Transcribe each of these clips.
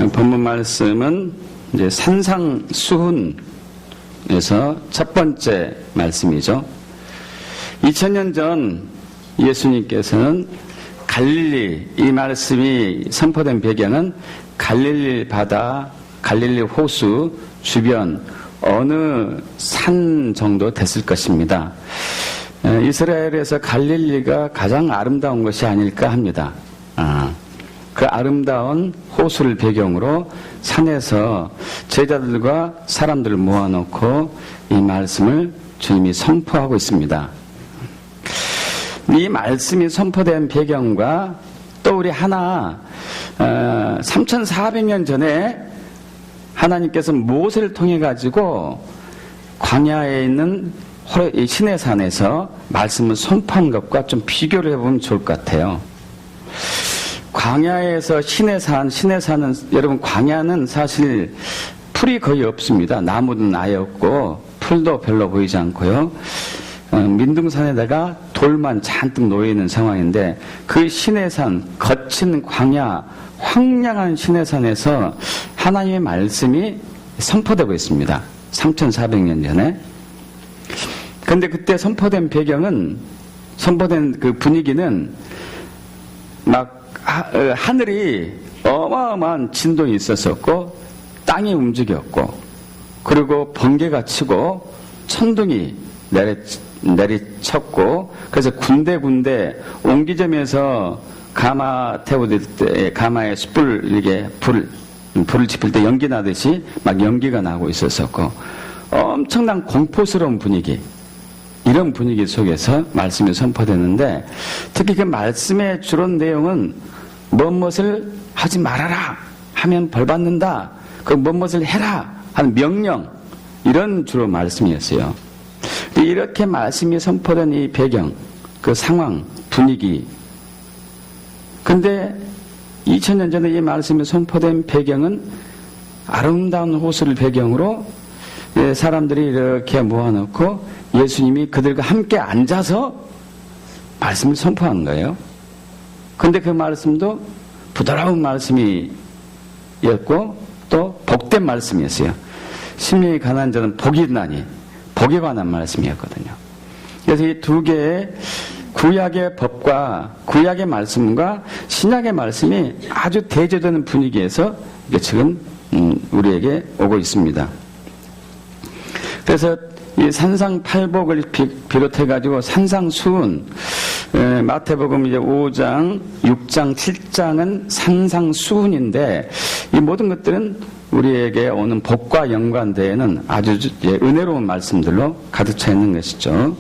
본문 말씀은 이제 산상수훈에서 첫 번째 말씀이죠. 2000년 전 예수님께서는 갈릴리, 이 말씀이 선포된 배경은 갈릴리 바다, 갈릴리 호수 주변 어느 산 정도 됐을 것입니다. 이스라엘에서 갈릴리가 가장 아름다운 것이 아닐까 합니다. 그 아름다운 호수를 배경으로 산에서 제자들과 사람들을 모아놓고 이 말씀을 주님이 선포하고 있습니다. 이 말씀이 선포된 배경과 또 우리 하나 3400년 전에 하나님께서 모세를 통해 가지고 광야에 있는 시내산에서 말씀을 선포한 것과 좀 비교를 해보면 좋을 것 같아요. 광야에서 시내산은 여러분 광야는 사실 풀이 거의 없습니다. 나무는 아예 없고 풀도 별로 보이지 않고요. 민둥산에다가 돌만 잔뜩 놓여있는 상황인데 그 시내산, 거친 광야, 황량한 시내산에서 하나님의 말씀이 선포되고 있습니다. 3400년 전에. 그런데 그때 선포된 배경은, 선포된 그 분위기는 막 하늘이 어마어마한 진동이 있었었고 땅이 움직였고 그리고 번개가 치고 천둥이 내리쳤고 그래서 군데군데 옹기점에서 가마 태우들 때 가마에 숯불 이렇게 불을 지필 때 연기 나듯이 막 연기가 나고 있었었고 엄청난 공포스러운 분위기, 이런 분위기 속에서 말씀이 선포되는데 특히 그 말씀의 주론 내용은 무엇을 하지 말아라 하면 벌 받는다, 그 무엇을 해라 하는 명령, 이런 주로 말씀이었어요. 이렇게 말씀이 선포된 이 배경, 그 상황, 분위기. 근데 2000년 전에 이 말씀이 선포된 배경은 아름다운 호수를 배경으로 사람들이 이렇게 모아놓고 예수님이 그들과 함께 앉아서 말씀을 선포한 거예요. 근데 그 말씀도 부드러운 말씀이었고 또 복된 말씀이었어요. 심령이 가난한 자는 복이 있나니, 복에 관한 말씀이었거든요. 그래서 이 두 개의 구약의 법과 구약의 말씀과 신약의 말씀이 아주 대조되는 분위기에서 지금 우리에게 오고 있습니다. 그래서 이 산상팔복을 비롯해가지고 산상수훈, 마태복음 이제 5장, 6장, 7장은 산상수훈인데 이 모든 것들은 우리에게 오는 복과 연관되는 아주 은혜로운 말씀들로 가득 차 있는 것이죠.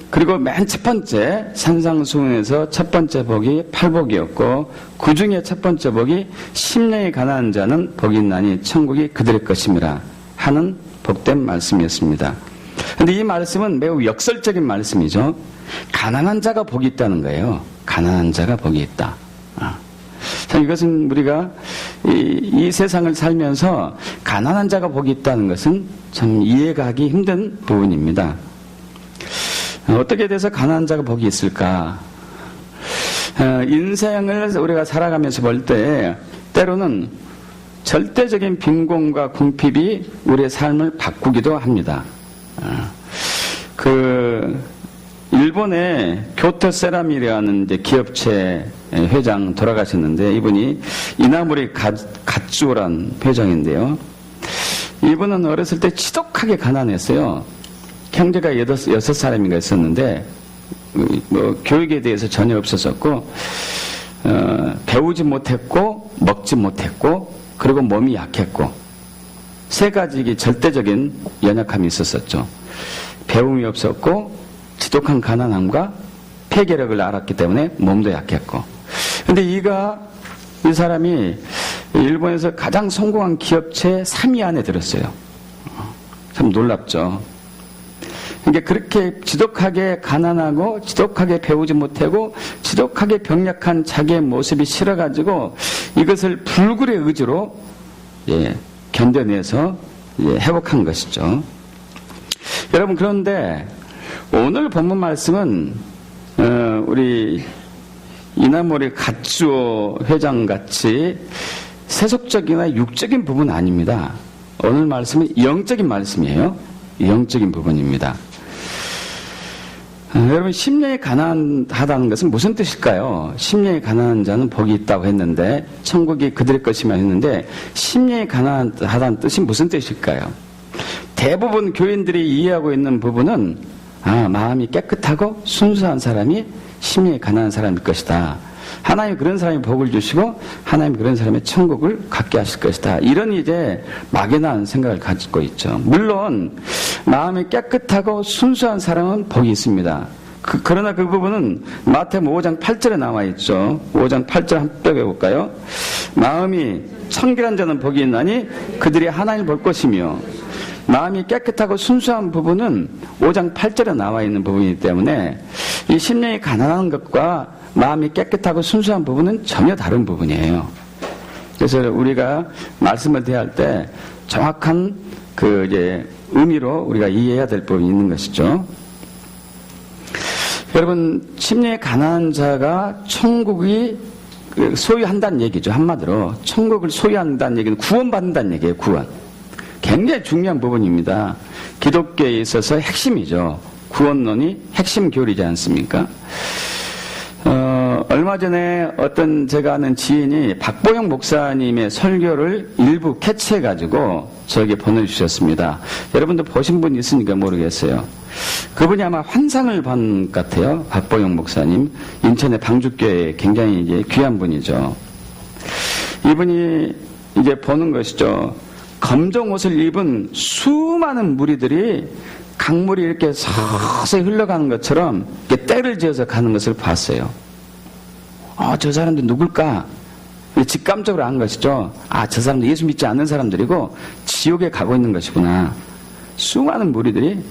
그리고 맨 첫 번째 산상수훈에서 첫 번째 복이 팔복이었고 그 중에 첫 번째 복이 심령이 가난한 자는 복이 있나니 천국이 그들의 것임이라 하는 복된 말씀이었습니다. 그런데 이 말씀은 매우 역설적인 말씀이죠. 가난한 자가 복이 있다는 거예요. 가난한 자가 복이 있다. 참 이것은 우리가 이 세상을 살면서 가난한 자가 복이 있다는 것은 참 이해가기 힘든 부분입니다. 어떻게 돼서 가난한 자가 복이 있을까? 인생을 우리가 살아가면서 볼 때 때로는 절대적인 빈곤과 궁핍이 우리의 삶을 바꾸기도 합니다. 일본의 교토 세라믹이라는 이제 기업체 회장 돌아가셨는데 이분이 이나모리 갓주오란 회장인데요. 이분은 어렸을 때 지독하게 가난했어요. 형제가 6사람인가 있었는데 교육에 대해서 전혀 없었었고 배우지 못했고 먹지 못했고 그리고 몸이 약했고 세 가지 절대적인 연약함이 있었었죠. 배움이 없었고 지독한 가난함과 폐결핵을 앓았기 때문에 몸도 약했고. 근데 이 사람이 일본에서 가장 성공한 기업체 3위 안에 들었어요. 참 놀랍죠. 그러니까 그렇게 지독하게 가난하고 지독하게 배우지 못하고 지독하게 병약한 자기의 모습이 싫어가지고 이것을 불굴의 의지로 견뎌내서 회복한 것이죠. 여러분, 그런데 오늘 본문 말씀은 우리 이나모리 갓주오 회장같이 세속적이나 육적인 부분 아닙니다. 오늘 말씀은 영적인 말씀이에요. 영적인 부분입니다. 여러분, 심령이 가난하다는 것은 무슨 뜻일까요? 심령이 가난한 자는 복이 있다고 했는데, 천국이 그들의 것이면 했는데, 심령이 가난하다는 뜻이 무슨 뜻일까요? 대부분 교인들이 이해하고 있는 부분은, 마음이 깨끗하고 순수한 사람이 심령이 가난한 사람일 것이다. 하나님 그런 사람이 복을 주시고, 하나님 그런 사람의 천국을 갖게 하실 것이다. 이런 이제 막연한 생각을 가지고 있죠. 물론, 마음이 깨끗하고 순수한 사람은 복이 있습니다. 그러나 그 부분은 마태복음 5장 8절에 나와 있죠. 5장 8절 한번 해볼까요? 마음이 청결한 자는 복이 있나니 그들이 하나님을 볼 것이며, 마음이 깨끗하고 순수한 부분은 5장 8절에 나와 있는 부분이기 때문에 이 심령이 가난한 것과 마음이 깨끗하고 순수한 부분은 전혀 다른 부분이에요. 그래서 우리가 말씀을 대할 때 정확한 이제 의미로 우리가 이해해야 될 부분이 있는 것이죠. 여러분, 심령이 가난한 자가 천국이 소유한다는 얘기죠. 한마디로 천국을 소유한다는 얘기는 구원받는다는 얘기예요. 구원. 굉장히 중요한 부분입니다. 기독교에 있어서 핵심이죠. 구원론이 핵심 교리지 않습니까? 얼마 전에 어떤 제가 아는 지인이 박보영 목사님의 설교를 일부 캐치해가지고 저에게 보내주셨습니다. 여러분들 보신 분 있으니까 모르겠어요. 그분이 아마 환상을 본 것 같아요. 박보영 목사님. 인천의 방주교회 굉장히 이제 귀한 분이죠. 이분이 이제 보는 것이죠. 검정 옷을 입은 수많은 무리들이 강물이 이렇게 서서히 흘러가는 것처럼 이렇게 때를 지어서 가는 것을 봤어요. 저 사람들 누굴까? 직감적으로 안 것이죠. 저 사람들 예수 믿지 않는 사람들이고 지옥에 가고 있는 것이구나. 수많은 무리들이,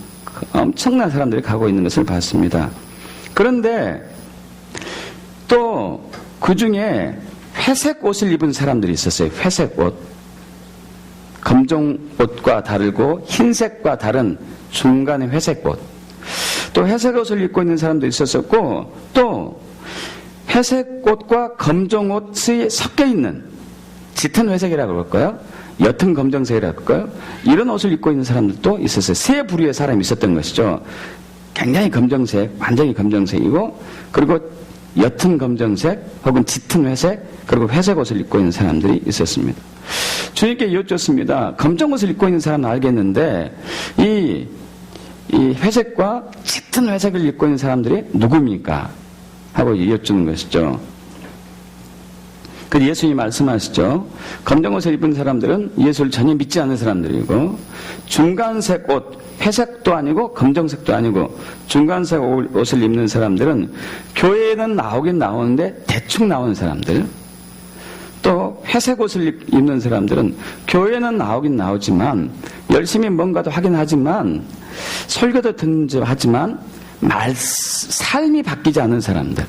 엄청난 사람들이 가고 있는 것을 봤습니다. 그런데 또 그 중에 회색 옷을 입은 사람들이 있었어요. 회색 옷. 검정 옷과 다르고 흰색과 다른 중간의 회색 옷. 또 회색 옷을 입고 있는 사람도 있었었고, 또 회색 옷과 검정 옷이 섞여 있는 짙은 회색이라고 그럴까요? 옅은 검정색이라고 그럴까요? 이런 옷을 입고 있는 사람들도 있었어요. 세 부류의 사람이 있었던 것이죠. 굉장히 검정색, 완전히 검정색이고, 그리고 옅은 검정색 혹은 짙은 회색, 그리고 회색 옷을 입고 있는 사람들이 있었습니다. 주님께 여쭙습니다. 검정 옷을 입고 있는 사람은 알겠는데 이 회색과 짙은 회색을 입고 있는 사람들이 누굽니까? 하고 여쭙는 것이죠. 그 예수님이 말씀하시죠. 검정 옷을 입은 사람들은 예수를 전혀 믿지 않는 사람들이고, 중간색 옷, 회색도 아니고 검정색도 아니고 중간색 옷을 입는 사람들은 교회에는 나오긴 나오는데 대충 나오는 사람들, 또 회색 옷을 입는 사람들은 교회는 나오긴 나오지만 열심히 뭔가도 하긴 하지만 설교도 듣는지 하지만 삶이 바뀌지 않은 사람들,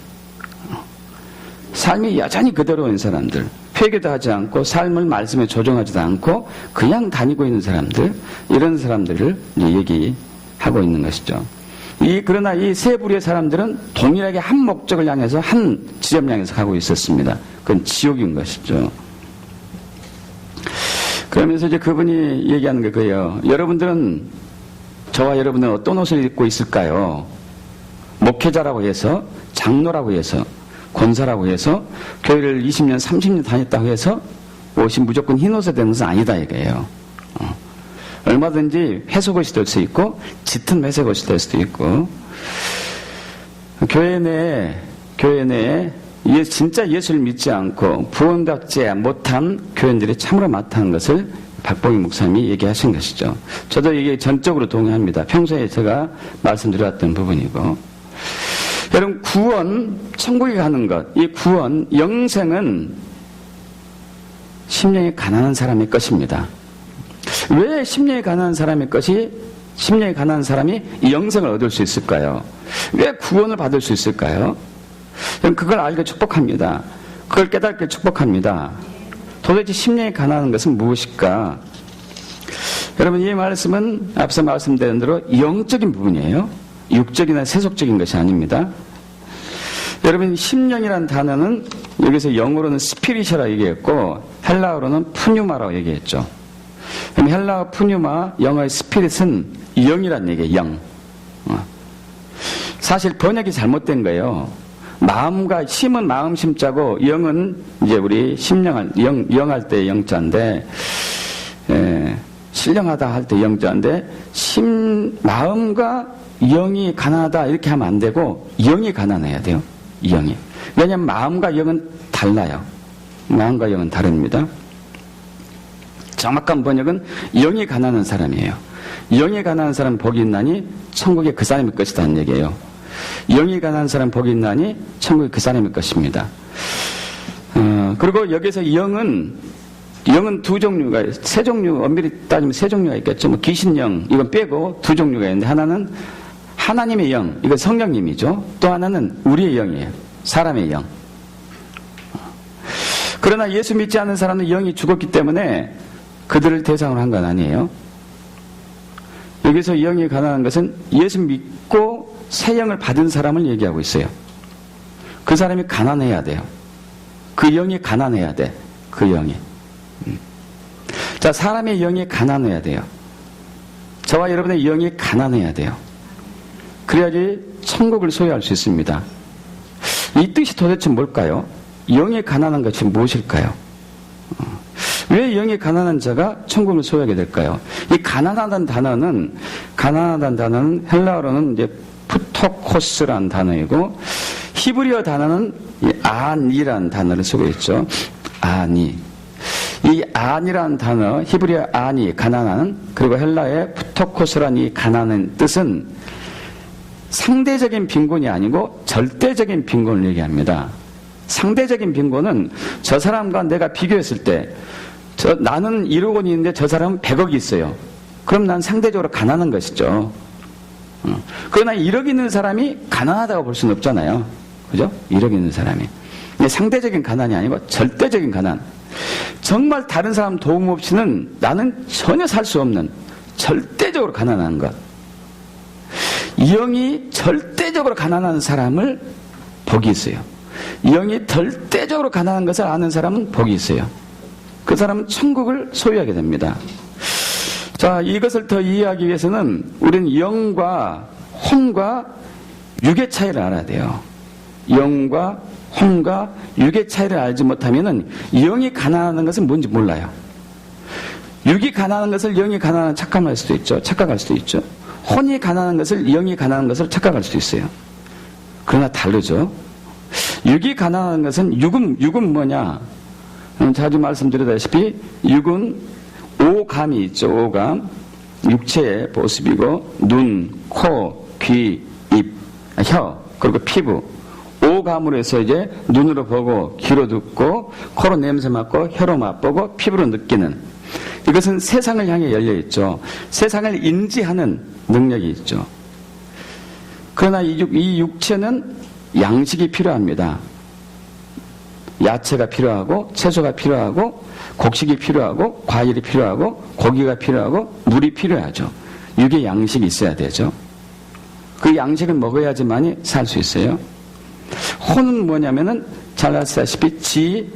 삶이 여전히 그대로인 사람들, 회개도 하지 않고 삶을 말씀에 조정하지도 않고 그냥 다니고 있는 사람들, 이런 사람들을 얘기하고 있는 것이죠. 그러나 이 세 부류의 사람들은 동일하게 한 목적을 향해서, 한 지점 향해서 가고 있었습니다. 그건 지옥인 것이죠. 그러면서 이제 그분이 얘기하는 게 그예요. 여러분들은, 저와 여러분은 어떤 옷을 입고 있을까요? 목회자라고 해서, 장로라고 해서, 권사라고 해서, 교회를 20년, 30년 다녔다고 해서 옷이 무조건 흰 옷에 되는 것은 아니다 이거예요. 얼마든지 회색 옷이 될 수 있고 짙은 회색 옷이 될 수도 있고, 교회 내에 진짜 예수를 믿지 않고 구원받지 못한 교인들이 참으로 많다는 것을 박보영 목사님이 얘기하신 것이죠. 저도 이게 전적으로 동의합니다. 평소에 제가 말씀드렸던 부분이고, 여러분, 구원, 천국에 가는 것, 이 구원, 영생은 심령이 가난한 사람의 것입니다. 왜 심령이 가난한 사람의 것이, 심령이 가난한 사람이 이 영생을 얻을 수 있을까요? 왜 구원을 받을 수 있을까요? 그걸 알게 축복합니다. 그걸 깨닫게 축복합니다. 도대체 심령이 가난한 것은 무엇일까? 여러분, 이 말씀은 앞서 말씀드린 대로 영적인 부분이에요. 육적이나 세속적인 것이 아닙니다. 여러분, 심령이라는 단어는 여기서 영어로는 스피릿이라고 얘기했고 헬라어로는 푸뉴마라고 얘기했죠. 그럼 헬라어 푸뉴마, 영어의 스피릿은 영이란 얘기예요. 영. 사실 번역이 잘못된 거예요. 마음과 심은 마음 심자고 영은 이제 우리 심령할 영할 때 영자인데 신령하다 할 때 영자인데 마음과 영이 가난하다 이렇게 하면 안 되고 영이 가난해야 돼요. 영이. 왜냐하면 마음과 영은 달라요. 마음과 영은 다릅니다. 정확한 번역은 영이 가난한 사람이에요. 영이 가난한 사람 복이 있나니 천국에 그 사람의 것이다는 얘기예요. 영이 가난한 사람 복이 있나니 천국에 그 사람의 것입니다. 그리고 여기서 영은 두 종류가, 세 종류, 엄밀히 따지면 세 종류가 있겠죠. 뭐 귀신영, 이건 빼고 두 종류가 있는데, 하나는 하나님의 영, 이건 성령님이죠. 또 하나는 우리의 영이에요. 사람의 영. 그러나 예수 믿지 않는 사람은 영이 죽었기 때문에 그들을 대상으로 한 건 아니에요. 여기서 영이 가난한 것은 예수 믿고 새 영을 받은 사람을 얘기하고 있어요. 그 사람이 가난해야 돼요. 그 영이 가난해야 돼. 그 영이. 자, 사람의 영이 가난해야 돼요. 저와 여러분의 영이 가난해야 돼요. 그래야지 천국을 소유할 수 있습니다. 이 뜻이 도대체 뭘까요? 영이 가난한 것이 무엇일까요? 왜 영이 가난한 자가 천국을 소유하게 될까요? 이 가난하다는 단어는 헬라어로는 이제 푸토코스라는 단어이고, 히브리어 단어는 아니라는 단어를 쓰고 있죠. 아니. 이 안이라는 단어, 히브리어 안이, 가난한, 그리고 헬라의 푸토코스라는 이 가난한 뜻은 상대적인 빈곤이 아니고 절대적인 빈곤을 얘기합니다. 상대적인 빈곤은 저 사람과 내가 비교했을 때 나는 1억원이 있는데 저 사람은 100억이 있어요. 그럼 난 상대적으로 가난한 것이죠. 그러나 1억 있는 사람이 가난하다고 볼 수는 없잖아요. 그죠? 1억 있는 사람이. 상대적인 가난이 아니고 절대적인 가난. 정말 다른 사람 도움 없이는 나는 전혀 살 수 없는 절대적으로 가난한 것. 영이 절대적으로 가난한 사람을 복이 있어요. 영이 절대적으로 가난한 것을 아는 사람은 복이 있어요. 그 사람은 천국을 소유하게 됩니다. 자, 이것을 더 이해하기 위해서는 우리는 영과 혼과 육의 차이를 알아야 돼요. 영과 혼과 육의 차이를 알지 못하면은 영이 가난한 것은 뭔지 몰라요. 육이 가난한 것을 영이 가난한 착각할 수도 있죠. 착각할 수도 있죠. 혼이 가난한 것을 영이 가난한 것을 착각할 수도 있어요. 그러나 다르죠. 육이 가난한 것은 육은 뭐냐? 자주 말씀드리다시피 육은 오감이 있죠. 오감. 육체의 모습이고 눈, 코, 귀, 입, 혀, 그리고 피부. 오감으로 해서 이제 눈으로 보고 귀로 듣고 코로 냄새 맡고 혀로 맛보고 피부로 느끼는, 이것은 세상을 향해 열려 있죠. 세상을 인지하는 능력이 있죠. 그러나 이 육체는 양식이 필요합니다. 야채가 필요하고 채소가 필요하고 곡식이 필요하고 과일이 필요하고 고기가 필요하고 물이 필요하죠. 육의 양식이 있어야 되죠. 그 양식을 먹어야지만이 살 수 있어요. 혼은 뭐냐면은 잘 아시다시피 지,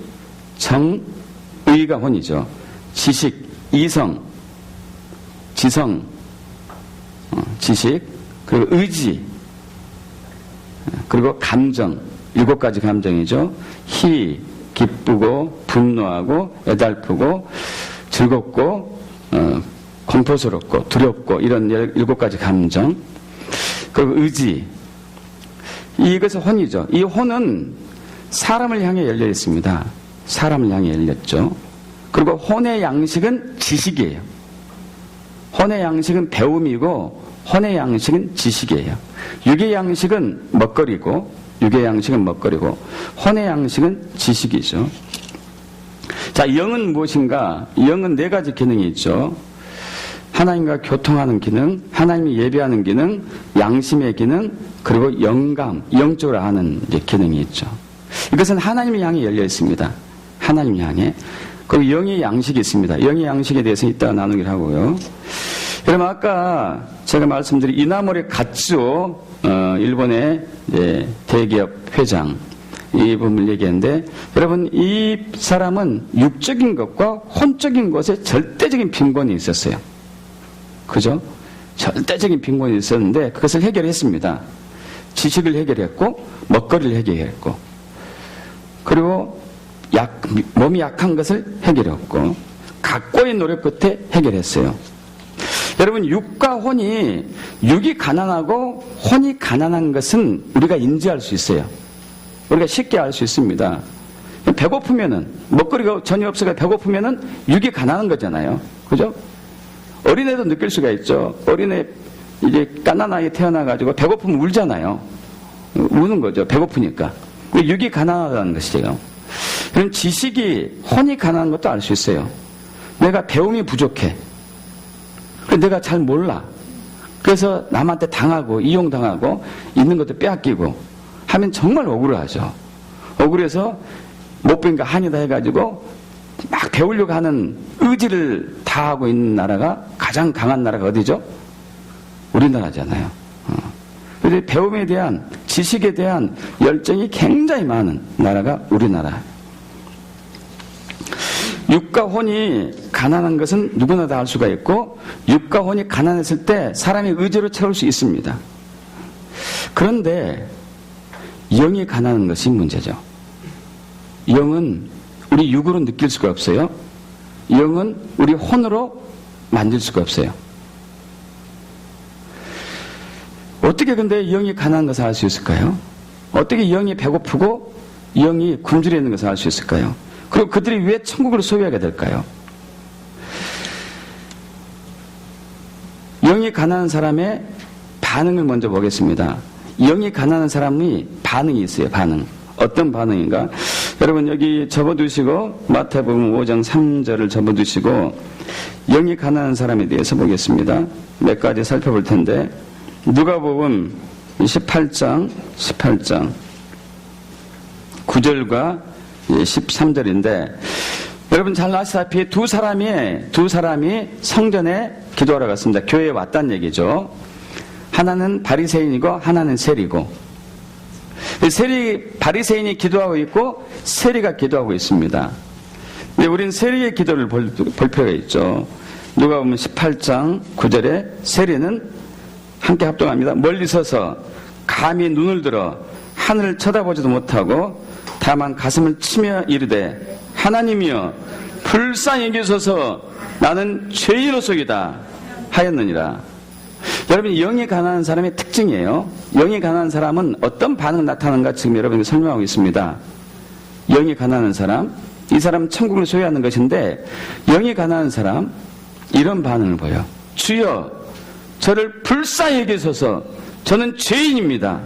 정, 의가 혼이죠. 지식, 이성, 지성, 지식, 그리고 의지, 그리고 감정, 7가지 감정이죠. 희, 기쁘고 분노하고 애달프고 즐겁고 공포스럽고 두렵고 이런 7가지 감정, 그리고 의지, 이것은 혼이죠. 이 혼은 사람을 향해 열려 있습니다. 사람을 향해 열렸죠. 그리고 혼의 양식은 지식이에요. 혼의 양식은 배움이고 혼의 양식은 지식이에요. 육의 양식은 먹거리고 혼의 양식은 지식이죠. 자, 영은 무엇인가? 영은 4가지 기능이 있죠. 하나님과 교통하는 기능, 하나님이 예배하는 기능, 양심의 기능, 그리고 영감, 영적으로 아는 기능이 있죠. 이것은 하나님을 향해 열려 있습니다. 하나님 향해. 그리고 영의 양식이 있습니다. 영의 양식에 대해서 이따가 나누기로 하고요. 여러분, 아까 제가 말씀드린 이나물의 갓주, 일본의 이제 대기업 회장, 이 부분을 얘기했는데, 여러분, 이 사람은 육적인 것과 혼적인 것에 절대적인 빈곤이 있었어요. 그죠? 절대적인 빈곤이 있었는데, 그것을 해결했습니다. 지식을 해결했고, 먹거리를 해결했고, 그리고 몸이 약한 것을 해결했고, 각고의 노력 끝에 해결했어요. 여러분, 육과 혼이, 육이 가난하고 혼이 가난한 것은 우리가 인지할 수 있어요. 우리가 쉽게 알 수 있습니다. 배고프면은, 먹거리가 전혀 없어서 배고프면은 육이 가난한 거잖아요. 그죠? 어린애도 느낄 수가 있죠. 어린애, 이제 가난하게 태어나가지고 배고프면 울잖아요. 우는 거죠. 배고프니까. 육이 가난하다는 것이죠. 그럼 지식이, 혼이 가난한 것도 알 수 있어요. 내가 배움이 부족해. 내가 잘 몰라. 그래서 남한테 당하고, 이용당하고, 있는 것도 빼앗기고, 하면 정말 억울하죠. 억울해서 못 배우니까 한이다 해가지고 막 배우려고 하는 의지를 다하고 있는 나라가, 가장 강한 나라가 어디죠? 우리나라잖아요. 그래서 배움에 대한, 지식에 대한 열정이 굉장히 많은 나라가 우리나라. 육과 혼이 가난한 것은 누구나 다 알 수가 있고, 육과 혼이 가난했을 때 사람이 의지로 채울 수 있습니다. 그런데 영이 가난한 것이 문제죠. 영은 우리 육으로 느낄 수가 없어요. 영은 우리 혼으로 만질 수가 없어요. 어떻게 근데 영이 가난한 것을 알 수 있을까요? 어떻게 영이 배고프고 영이 굶주려 있는 것을 알 수 있을까요? 그리고 그들이 왜 천국을 소유하게 될까요? 영이 가난한 사람의 반응을 먼저 보겠습니다. 영이 가난한 사람이 반응이 있어요. 반응. 어떤 반응인가? 여러분 여기 접어두시고, 마태복음 5장 3절을 접어두시고, 영이 가난한 사람에 대해서 보겠습니다. 몇 가지 살펴볼 텐데, 누가복음 18장 9절과 13절인데, 여러분 잘 아시다시피 두 사람이 성전에 기도하러 갔습니다. 교회에 왔다는 얘기죠. 하나는 바리새인이고 하나는 세리고, 바리새인이 기도하고 있고 세리가 기도하고 있습니다. 근데 우린 세리의 기도를 볼 필요가 있죠. 누가복음 18장 9절에 세리는 함께 합동합니다. 멀리 서서 감히 눈을 들어 하늘을 쳐다보지도 못하고 다만 가슴을 치며 이르되, 하나님이여 불쌍히 여기소서, 나는 죄인으로소이다 하였느니라. 여러분, 영이 가난한 사람의 특징이에요. 영이 가난한 사람은 어떤 반응을 나타나는가 지금 여러분에게 설명하고 있습니다. 영이 가난한 사람, 이 사람은 천국을 소유하는 것인데, 영이 가난한 사람 이런 반응을 보여. 주여 저를 불쌍히 여기소서, 저는 죄인입니다.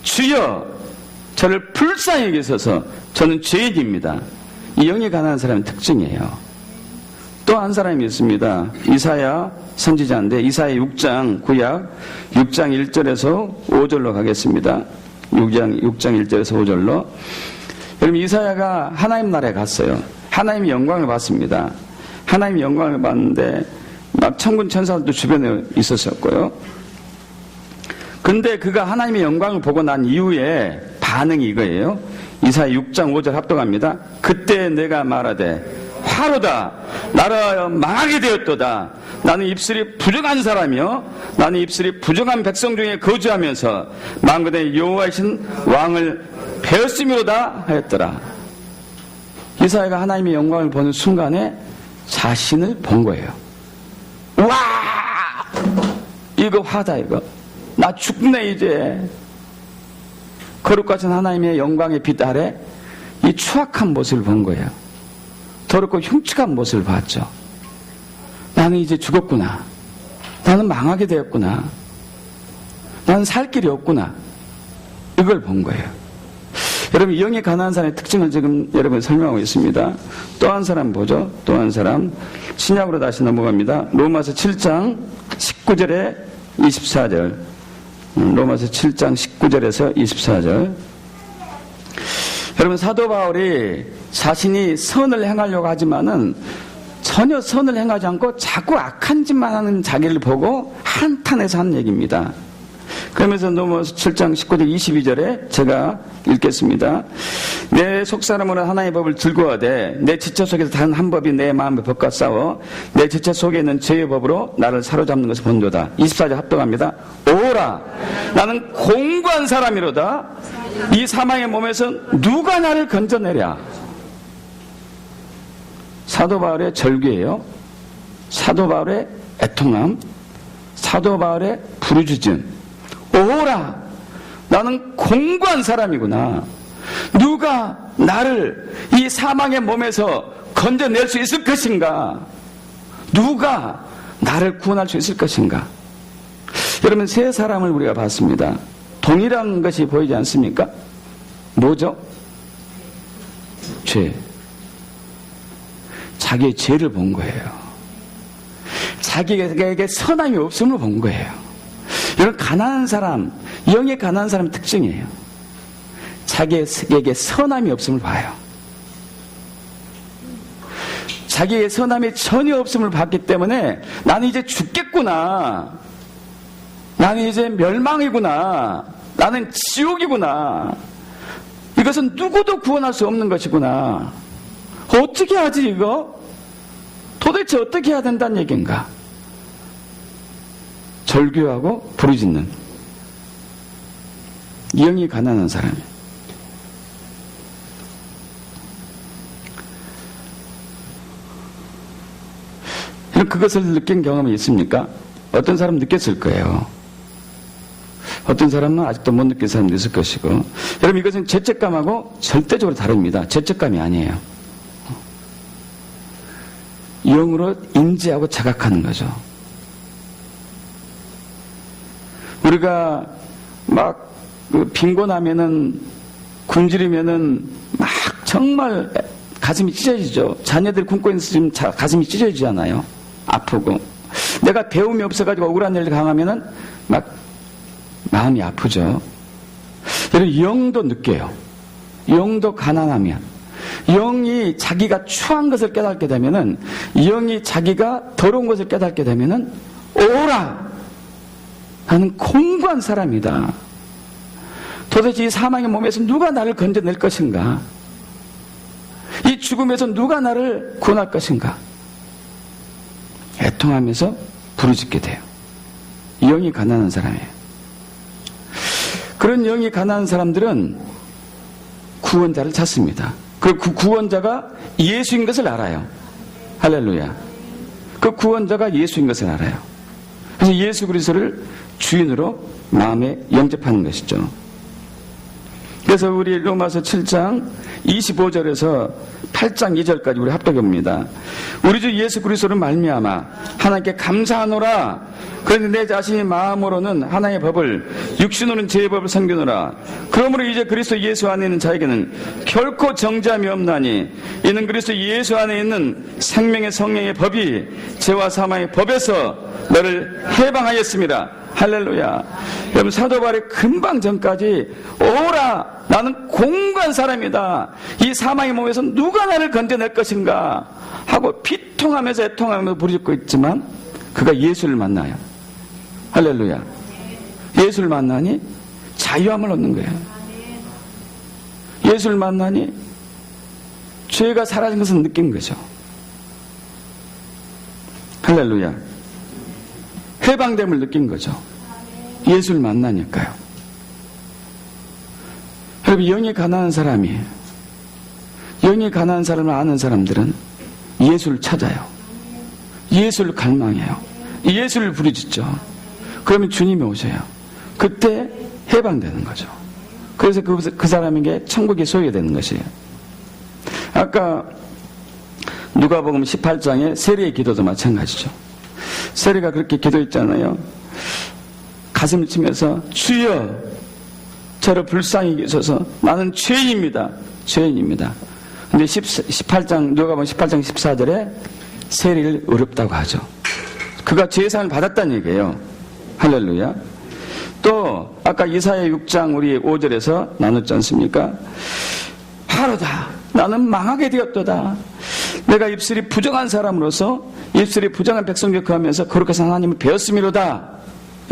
주여 저를 불쌍히 여기소서, 저는 죄인입니다. 이 영이 가난한 사람의 특징이에요. 또 한 사람이 있습니다. 이사야 선지자인데, 이사야 6장, 구약 6장 1절에서 5절로 가겠습니다. 6장 1절에서 5절로. 여러분, 이사야가 하나님 나라에 갔어요. 하나님의 영광을 봤습니다. 하나님의 영광을 봤는데 막 천군 천사들도 주변에 있었었고요. 근데 그가 하나님의 영광을 보고 난 이후에 반응이 이거예요. 이사야 6장 5절 합독합니다. 그때 내가 말하되, 화로다, 나라여 망하게 되었도다. 나는 입술이 부정한 사람이요, 나는 입술이 부정한 백성 중에 거주하면서 만군의 여호와이신 왕을 배웠음이로다 하였더라. 이사야가 하나님의 영광을 보는 순간에 자신을 본 거예요. 와, 이거 화다, 이거. 나 죽네 이제. 거룩하신 하나님의 영광의 빛 아래 이 추악한 모습을 본 거예요. 더럽고 흉측한 모습을 봤죠. 나는 이제 죽었구나. 나는 망하게 되었구나. 나는 살 길이 없구나. 이걸 본 거예요. 여러분, 영이 가난한 사람의 특징을 지금 여러분 설명하고 있습니다. 또 한 사람 보죠. 또 한 사람. 신약으로 다시 넘어갑니다. 로마서 7장 19절에 24절. 로마서 7장 19절에서 24절. 여러분, 사도 바울이 자신이 선을 행하려고 하지만은 전혀 선을 행하지 않고 자꾸 악한 짓만 하는 자기를 보고 한탄해서 하는 얘기입니다. 그러면서 넘어서 7장 19절 22절에 제가 읽겠습니다. 내 속사람으로 하나님의 법을 즐거워하되 내 지체 속에서 단 한 법이 내 마음의 법과 싸워 내 지체 속에 있는 죄의 법으로 나를 사로잡는 것을 본도다. 24절 합독합니다. 오라 나는 공고한 사람이로다. 이 사망의 몸에서 누가 나를 건져내랴. 사도 바울의 절규예요. 사도 바울의 애통함, 사도 바울의 부르짖음. 오라 나는 공고한 사람이구나. 누가 나를 이 사망의 몸에서 건져낼 수 있을 것인가? 누가 나를 구원할 수 있을 것인가? 여러분, 세 사람을 우리가 봤습니다. 동일한 것이 보이지 않습니까? 뭐죠? 죄. 자기의 죄를 본 거예요. 자기에게 선함이 없음을 본 거예요. 이런 가난한 사람, 영의 가난한 사람의 특징이에요. 자기에게 선함이 없음을 봐요. 자기의 선함이 전혀 없음을 봤기 때문에 나는 이제 죽겠구나. 나는 이제 멸망이구나. 나는 지옥이구나. 이것은 누구도 구원할 수 없는 것이구나. 어떻게 하지 이거? 도대체 어떻게 해야 된다는 얘기인가? 절규하고 부르짖는 영이 가난한 사람이에요. 그것을 느낀 경험이 있습니까? 어떤 사람은 느꼈을 거예요. 어떤 사람은 아직도 못 느낀 사람도 있을 것이고. 여러분, 이것은 죄책감하고 절대적으로 다릅니다. 죄책감이 아니에요. 영으로 인지하고 자각하는 거죠. 우리가 막 빈곤하면은, 굶주리면은 막 정말 가슴이 찢어지죠. 자녀들 굶고 있으면 가슴이 찢어지잖아요. 아프고. 내가 배움이 없어가지고 억울한 일을 당하면은 막 마음이 아프죠. 여러분, 영도 느껴요. 영도 가난하면, 영이 자기가 추한 것을 깨닫게 되면은, 영이 자기가 더러운 것을 깨닫게 되면은, 오라! 나는 공고한 사람이다. 도대체 이 사망의 몸에서 누가 나를 건져낼 것인가? 이 죽음에서 누가 나를 구원할 것인가? 애통하면서 부르짖게 돼요. 영이 가난한 사람이에요. 그런 영이 가난한 사람들은 구원자를 찾습니다. 그 구원자가 예수인 것을 알아요. 할렐루야. 그 구원자가 예수인 것을 알아요. 그래서 예수 그리스도를 주인으로 마음에 영접하는 것이죠. 그래서 우리 로마서 7장 25절에서 8장 2절까지 우리 합독해 봅니다. 우리 주 예수 그리스도를 말미암아 하나님께 감사하노라. 그런데 내 자신이 마음으로는 하나님의 법을, 육신으로는 죄의 법을 섬기노라. 그러므로 이제 그리스도 예수 안에 있는 자에게는 결코 정죄함이 없나니 이는 그리스도 예수 안에 있는 생명의 성령의 법이 죄와 사망의 법에서 너를 해방하였습니다. 할렐루야. 여러분, 사도 바울이 금방 전까지 오라 나는 공고한 사람이다. 이 사망의 몸에서 누가 나를 건져낼 것인가 하고 비통하면서 애통하면서 부르짖고 있지만 그가 예수를 만나요. 할렐루야. 예수를 만나니 자유함을 얻는 거예요. 예수를 만나니 죄가 사라진 것을 느낀 거죠. 할렐루야. 해방됨을 느낀 거죠. 예수를 만나니까요. 여러분, 영이 가난한 사람이에요. 영이 가난한 사람을 아는 사람들은 예수를 찾아요. 예수를 갈망해요. 예수를 부르짖죠. 그러면 주님이 오셔요. 그때 해방되는 거죠. 그래서 그 사람에게 천국이 소유되는 것이에요. 아까 누가복음 18장의 세리의 기도도 마찬가지죠. 세리가 그렇게 기도했잖아요. 가슴을 치면서 주여 저를 불쌍히 여기소서. 나는 죄인입니다. 죄인입니다. 근데 18장 누가복음 18장 14절에 세리를 의롭다고 하죠. 그가 죄사함을 받았다는 얘기예요. 할렐루야. 또 아까 이사야 6장 우리 5절에서 나눴지 않습니까? 하로다 나는 망하게 되었도다. 내가 입술이 부정한 사람으로서 입술이 부정한 백성 격하면서 거룩하신 하나님을 배웠음이로다.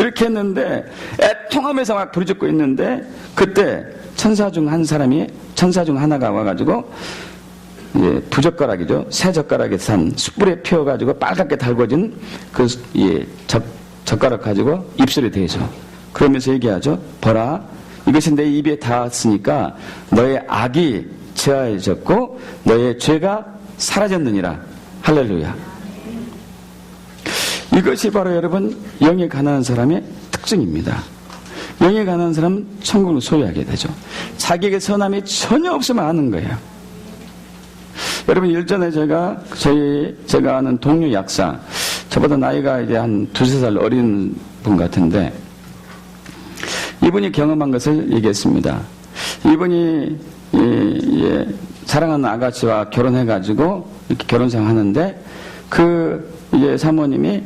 그렇게 했는데 애통하면서 막 부르짖고 있는데 그때 천사 중 하나가 와가지고 부젓가락이죠. 새 젓가락에 산 숯불에 피워가지고 빨갛게 달궈진 그 젓가락 가지고 입술에 대죠. 그러면서 얘기하죠. 보라, 이것이 내 입에 닿았으니까 너의 악이 제하여졌고 너의 죄가 사라졌느니라. 할렐루야. 이것이 바로 여러분 영에 가난한 사람의 특징입니다. 영에 가난한 사람은 천국을 소유하게 되죠. 자기에게 선함이 전혀 없으면 아는 거예요. 여러분 일전에 제가 아는 동료 약사, 저보다 나이가 이제 한 두세 살 어린 분 같은데 이분이 경험한 것을 얘기했습니다. 이분이 사랑하는 아가씨와 결혼해가지고 이렇게 결혼생활 하는데 이제 사모님이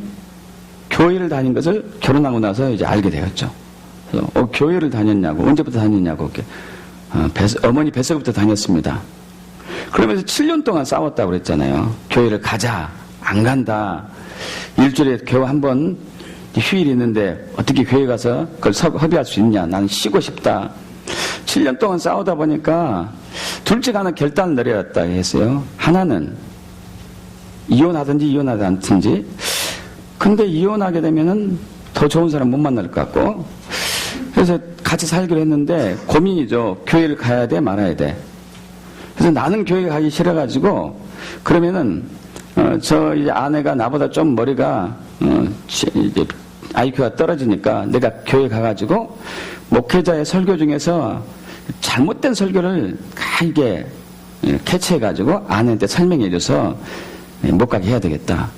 교회를 다닌 것을 결혼하고 나서 이제 알게 되었죠. 그래서 교회를 다녔냐고, 언제부터 다녔냐고, 어머니 뱃속부터 다녔습니다. 그러면서 7년 동안 싸웠다고 그랬잖아요. 교회를 가자, 안 간다. 일주일에 겨우 한 번 휴일이 있는데 어떻게 교회 가서 그걸 허비할 수 있냐. 나는 쉬고 싶다. 7년 동안 싸우다 보니까 둘째 하나 결단을 내려왔다 했어요. 하나는 이혼하든지 이혼하지 않든지. 근데 이혼하게 되면은 더 좋은 사람 못 만날 것 같고. 그래서 같이 살기로 했는데 고민이죠. 교회를 가야 돼, 말아야 돼. 그래서 나는 교회 가기 싫어가지고 그러면은 이제 아내가 나보다 좀 머리가 이제 IQ가 떨어지니까 내가 교회 가가지고 목회자의 설교 중에서 잘못된 설교를 이게 캐치해가지고 아내한테 설명해줘서 못 가게 해야 되겠다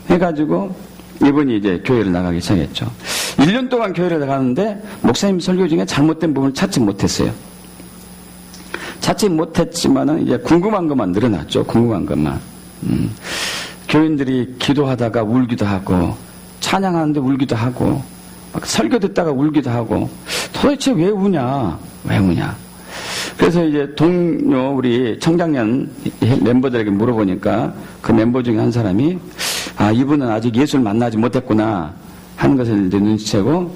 해가지고 이분이 이제 교회를 나가기 시작했죠. 1년 동안 교회를 나가는데 목사님 설교 중에 잘못된 부분을 찾지 못했어요. 찾지 못했지만은 이제 궁금한 것만 늘어났죠. 궁금한 것만. 교인들이 기도하다가 울기도 하고 찬양하는데 울기도 하고 막 설교 듣다가 울기도 하고 도대체 왜 우냐? 왜 우냐? 그래서 이제 동료 우리 청장년 멤버들에게 물어보니까 그 멤버 중에 한 사람이 이분은 아직 예수를 만나지 못했구나 하는 것을 이제 눈치채고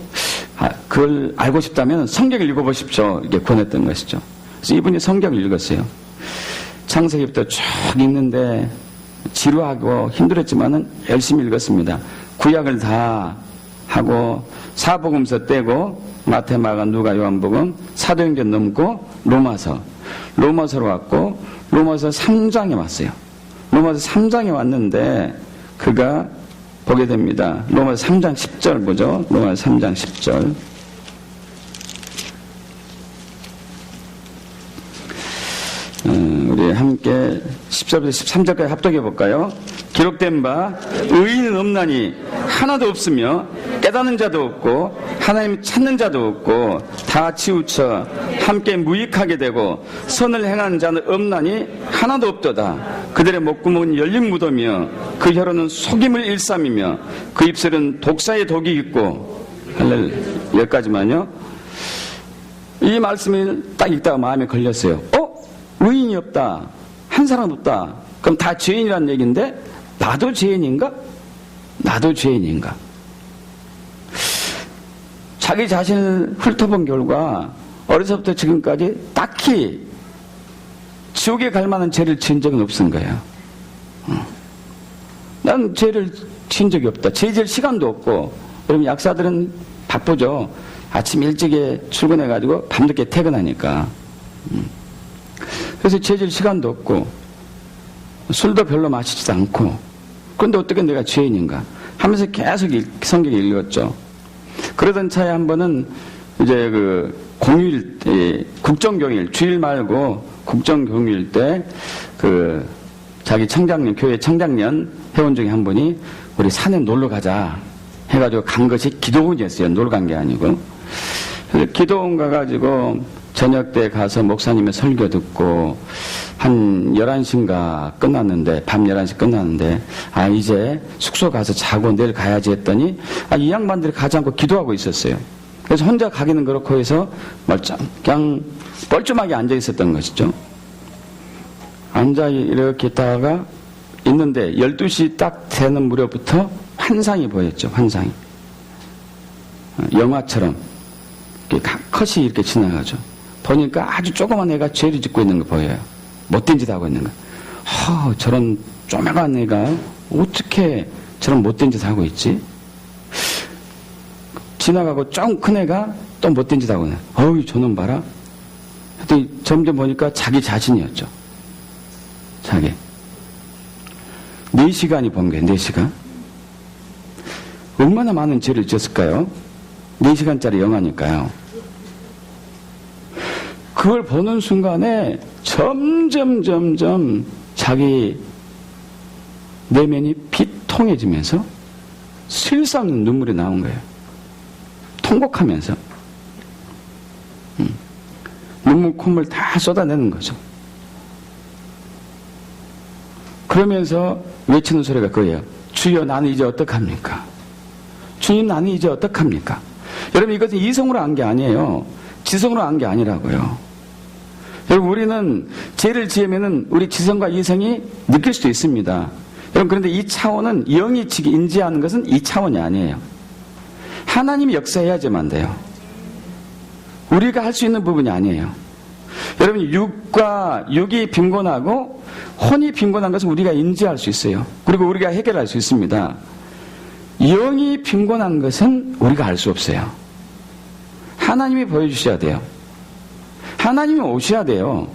그걸 알고 싶다면 성경을 읽어보십시오 이렇게 권했던 것이죠. 그래서 이분이 성경을 읽었어요. 창세기부터 쭉 읽는데 지루하고 힘들었지만은 열심히 읽었습니다. 구약을 다 하고 사복음서 떼고 마태, 마가, 누가, 요한복음, 사도행전 넘고 로마서로 왔고 로마서 3장에 왔어요. 로마서 3장에 왔는데 그가 보게 됩니다. 로마서 3장 10절 보죠. 로마서 3장 10절. 우리 함께 10절부터 13절까지 합독해 볼까요? 기록된 바 의인은 없나니 하나도 없으며 깨닫는 자도 없고 하나님 찾는 자도 없고 다 치우쳐 함께 무익하게 되고 선을 행하는 자는 없나니 하나도 없도다. 그들의 목구멍은 열린 무덤이며 그 혀로는 속임을 일삼이며 그 입술은 독사의 독이 있고 여기까지만요. 이 말씀을 딱 읽다가 마음에 걸렸어요. 의인이 없다. 한 사람 없다. 그럼 다 죄인이란 얘기인데 나도 죄인인가? 나도 죄인인가? 자기 자신을 훑어본 결과 어려서부터 지금까지 딱히 지옥에 갈 만한 죄를 지은 적은 없은 거예요. 난 죄를 지은 적이 없다. 죄 지을 시간도 없고. 여러분 약사들은 바쁘죠. 아침 일찍에 출근해가지고 밤늦게 퇴근하니까. 그래서 죄 지을 시간도 없고 술도 별로 마시지도 않고 그런데 어떻게 내가 죄인인가 하면서 계속 성경을 읽었죠. 그러던 차에 한 번은 이제 국정경일 주일 말고 국정경일 때 자기 청장년 교회 청장년 회원 중에 한 분이 우리 산에 놀러 가자 해가지고 간 것이 기도원이었어요. 놀러 간 게 아니고. 그래서 기도원 가가지고 저녁 때 가서 목사님의 설교 듣고 한 11시인가 끝났는데 밤 11시 끝났는데 이제 숙소 가서 자고 내일 가야지 했더니 이 양반들이 가지 않고 기도하고 있었어요. 그래서 혼자 가기는 그렇고 해서 그냥 뻘쭘하게 앉아 있었던 것이죠. 앉아 이렇게 있다가 있는데 12시 딱 되는 무렵부터 환상이 보였죠. 환상이. 영화처럼 이렇게 컷이 이렇게 지나가죠. 보니까 아주 조그만 애가 죄를 짓고 있는 거 보여요. 못된 짓 하고 있는 거. 저런 쪼매간 애가 어떻게 저런 못된 짓 하고 있지? 지나가고 좀 큰 애가 또 못된 짓 하고 있네. 어이, 저놈 봐라. 그랬더니 점점 보니까 자기 자신이었죠. 자기. 4시간이 본 거예요, 4시간. 얼마나 많은 죄를 지었을까요? 4시간짜리 영화니까요. 그걸 보는 순간에 점점 자기 내면이 비통해지면서 쉴 수 없는 눈물이 나온 거예요. 통곡하면서. 눈물, 콧물 다 쏟아내는 거죠. 그러면서 외치는 소리가 그거예요. 주여, 나는 이제 어떡합니까? 주님, 나는 이제 어떡합니까? 여러분, 이것은 이성으로 한 게 아니에요. 지성으로 한 게 아니라고요. 여러분, 우리는 죄를 지으면은 우리 지성과 이성이 느낄 수도 있습니다. 여러분, 그런데 이 차원은 영이 인지하는 것은 이 차원이 아니에요. 하나님이 역사해야지만 돼요. 우리가 할 수 있는 부분이 아니에요. 여러분, 육이 빈곤하고 혼이 빈곤한 것은 우리가 인지할 수 있어요. 그리고 우리가 해결할 수 있습니다. 영이 빈곤한 것은 우리가 알 수 없어요. 하나님이 보여주셔야 돼요. 하나님이 오셔야 돼요.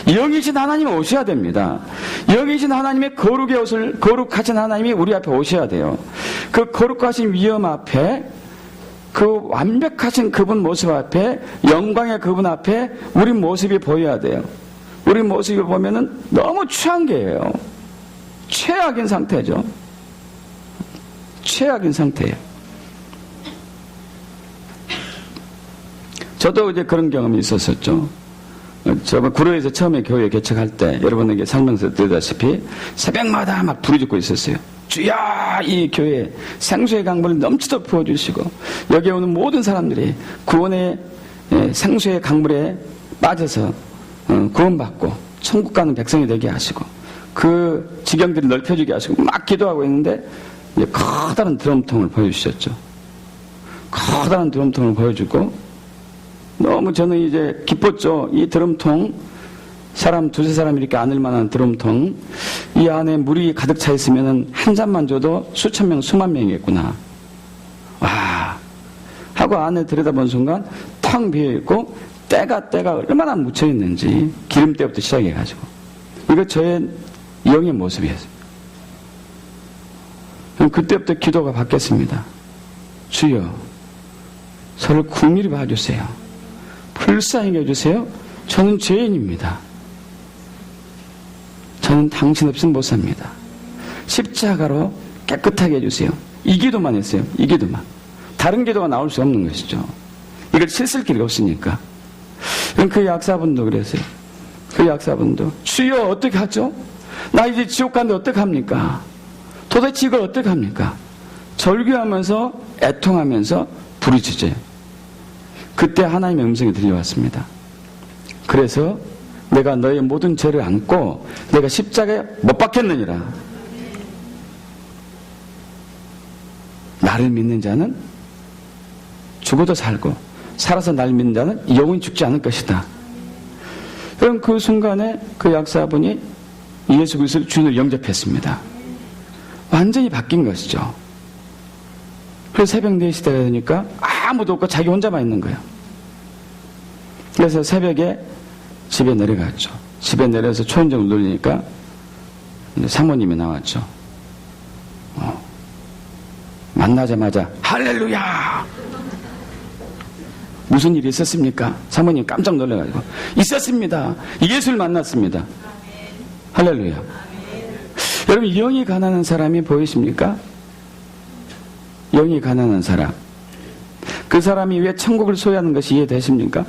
영이신 하나님이 오셔야 됩니다. 영이신 하나님의 거룩하신 하나님이 우리 앞에 오셔야 돼요. 그 거룩하신 위엄 앞에, 그 완벽하신 그분 모습 앞에, 영광의 그분 앞에 우리 모습이 보여야 돼요. 우리 모습을 보면은 너무 추한 게예요. 최악인 상태죠. 최악인 상태예요. 저도 이제 그런 경험이 있었었죠. 저 구로에서 처음에 교회 개척할 때 여러분에게 설명서 드렸다시피 새벽마다 막 부르짖고 있었어요. 주여, 이 교회 생수의 강물을 넘치도록 부어주시고 여기에 오는 모든 사람들이 구원의 생수의 강물에 빠져서 구원받고 천국 가는 백성이 되게 하시고 그 지경들을 넓혀주게 하시고 막 기도하고 있는데 커다란 드럼통을 보여주셨죠. 커다란 드럼통을 보여주고 너무 저는 이제 기뻤죠. 이 드럼통, 사람 두세 사람이 이렇게 안을 만한 드럼통, 이 안에 물이 가득 차 있으면 한 잔만 줘도 수천 명, 수만 명이겠구나. 와, 하고 안에 들여다본 순간 텅 비어있고 때가 얼마나 묻혀있는지 기름때부터 시작해가지고 이거 저의 영의 모습이었어요. 그럼 그때부터 기도가 바뀌었습니다. 주여, 저를 긍휼히 봐주세요. 불쌍히 해주세요. 저는 죄인입니다. 저는 당신 없이는 못 삽니다. 십자가로 깨끗하게 해주세요. 이 기도만 했어요. 이 기도만. 다른 기도가 나올 수 없는 것이죠. 이걸 씻을 길이 없으니까. 그 약사분도 그랬어요. 그 약사분도 주여, 어떻게 하죠? 나 이제 지옥 가는데 어떡합니까? 도대체 이걸 어떡합니까? 절규하면서 애통하면서 부르짖어요. 그때 하나님의 음성이 들려왔습니다. 그래서 내가 너의 모든 죄를 안고 내가 십자가에 못 박혔느니라. 나를 믿는 자는 죽어도 살고 살아서 날 믿는 자는 영원히 죽지 않을 것이다. 그럼 그 순간에 그 약사분이 예수 그리스도를 주인으로 영접했습니다. 완전히 바뀐 것이죠. 그래서 새벽 4시 되니까 아무도 없고 자기 혼자만 있는 거예요. 그래서 새벽에 집에 내려갔죠. 집에 내려서 초인종을 누르니까 사모님이 나왔죠. 만나자마자 할렐루야! 무슨 일이 있었습니까? 사모님 깜짝 놀라가지고 있었습니다. 예수를 만났습니다. 할렐루야. 여러분, 영이 가난한 사람이 보이십니까? 영이 가난한 사람. 그 사람이 왜 천국을 소유하는 것이 이해되십니까?